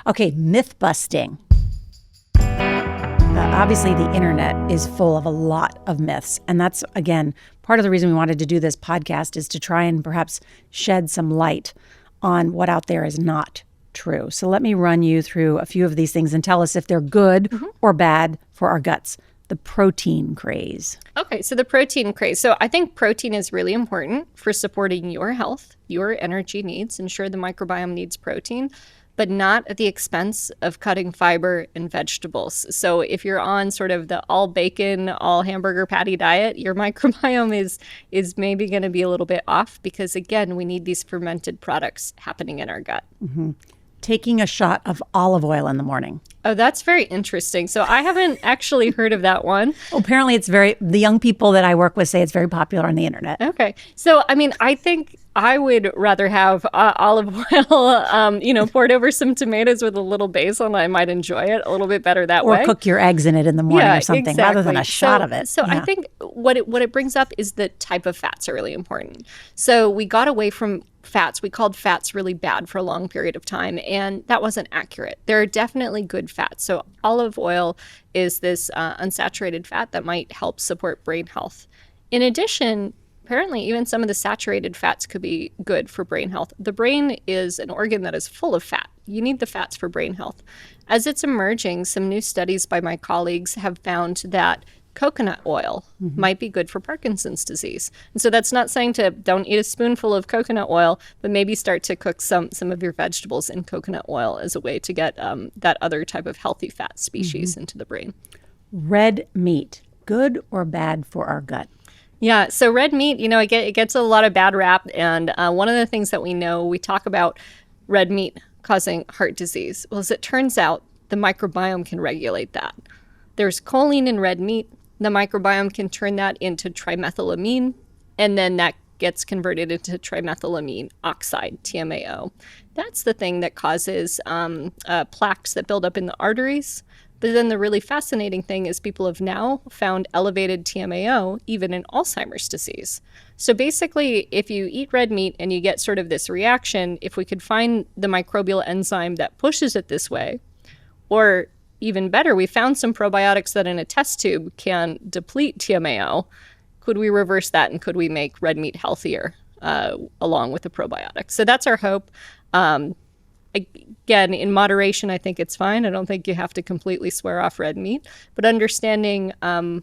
Okay, myth busting. Obviously, the internet is full of a lot of myths. And that's, again, part of the reason we wanted to do this podcast is to try and perhaps shed some light on what out there is not true. So let me run you through a few of these things and tell us if they're good or bad for our guts. The protein craze. Okay, so the protein craze. So I think protein is really important for supporting your health, your energy needs. Ensure the microbiome needs protein, but not at the expense of cutting fiber and vegetables. So if you're on sort of the all bacon, all hamburger patty diet, your microbiome is maybe going to be a little bit off because, again, we need these fermented products happening in our gut. Mm-hmm. Taking a shot of olive oil in the morning. Oh, that's very interesting. So I haven't actually heard of that one. Well, apparently the young people that I work with say it's very popular on the internet. Okay. So, I mean, I think I would rather have olive oil, poured over some tomatoes with a little basil, and I might enjoy it a little bit better that way. Or cook your eggs in it in the morning or something, exactly. rather than a shot of it. So I think what it brings up is the type of fats are really important. So we got away from fats. We called fats really bad for a long period of time, and that wasn't accurate. There are definitely good fats. So olive oil is this unsaturated fat that might help support brain health. In addition, apparently even some of the saturated fats could be good for brain health. The brain is an organ that is full of fat. You need the fats for brain health. As it's emerging, some new studies by my colleagues have found that coconut oil might be good for Parkinson's disease. And so that's not saying to don't eat a spoonful of coconut oil, but maybe start to cook some of your vegetables in coconut oil as a way to get that other type of healthy fat species into the brain. Red meat, good or bad for our gut? Yeah, so red meat, it gets a lot of bad rap. And one of the things that we talk about red meat causing heart disease. Well, as it turns out, the microbiome can regulate that. There's choline in red meat. The microbiome can turn that into trimethylamine, and then that gets converted into trimethylamine oxide, TMAO. That's the thing that causes plaques that build up in the arteries. But then the really fascinating thing is people have now found elevated TMAO even in Alzheimer's disease. So basically, if you eat red meat and you get sort of this reaction, if we could find the microbial enzyme that pushes it this way, or even better, we found some probiotics that in a test tube can deplete TMAO. Could we reverse that, and could we make red meat healthier along with the probiotics? So that's our hope. Again, in moderation, I think it's fine. I don't think you have to completely swear off red meat, but understanding the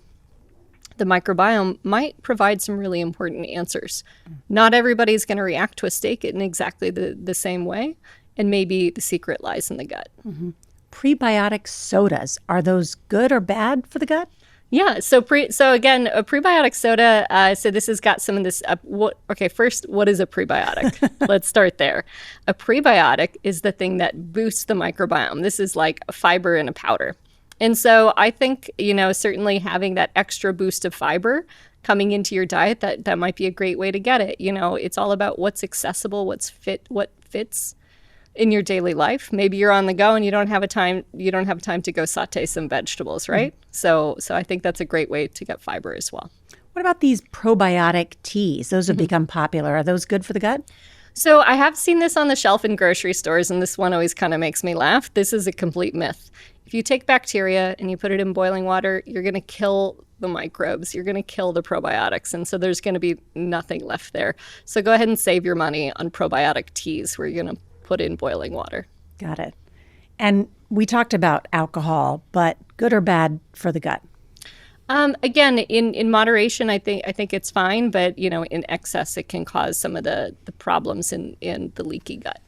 microbiome might provide some really important answers. Not everybody's going to react to a steak in exactly the same way, and maybe the secret lies in the gut. Mm-hmm. Prebiotic sodas, are those good or bad for the gut? Yeah. So again, a prebiotic soda. So this has got some of this. First, what is a prebiotic? Let's start there. A prebiotic is the thing that boosts the microbiome. This is like a fiber in a powder. And so I think, certainly having that extra boost of fiber coming into your diet, that might be a great way to get it. It's all about what's accessible, what fits in your daily life. Maybe you're on the go and you don't have time to go saute some vegetables, right? So I think that's a great way to get fiber as well. What about these probiotic teas? Those have become popular. Are those good for the gut? So I have seen this on the shelf in grocery stores, and this one always kind of makes me laugh. This is a complete myth. If you take bacteria and you put it in boiling water, you're going to kill the microbes. You're going to kill the probiotics. And so there's going to be nothing left there. So go ahead and save your money on probiotic teas where you're going to put in boiling water. Got it. And we talked about alcohol, but good or bad for the gut? Again, in moderation, I think it's fine, but in excess, it can cause some of the problems in the leaky gut.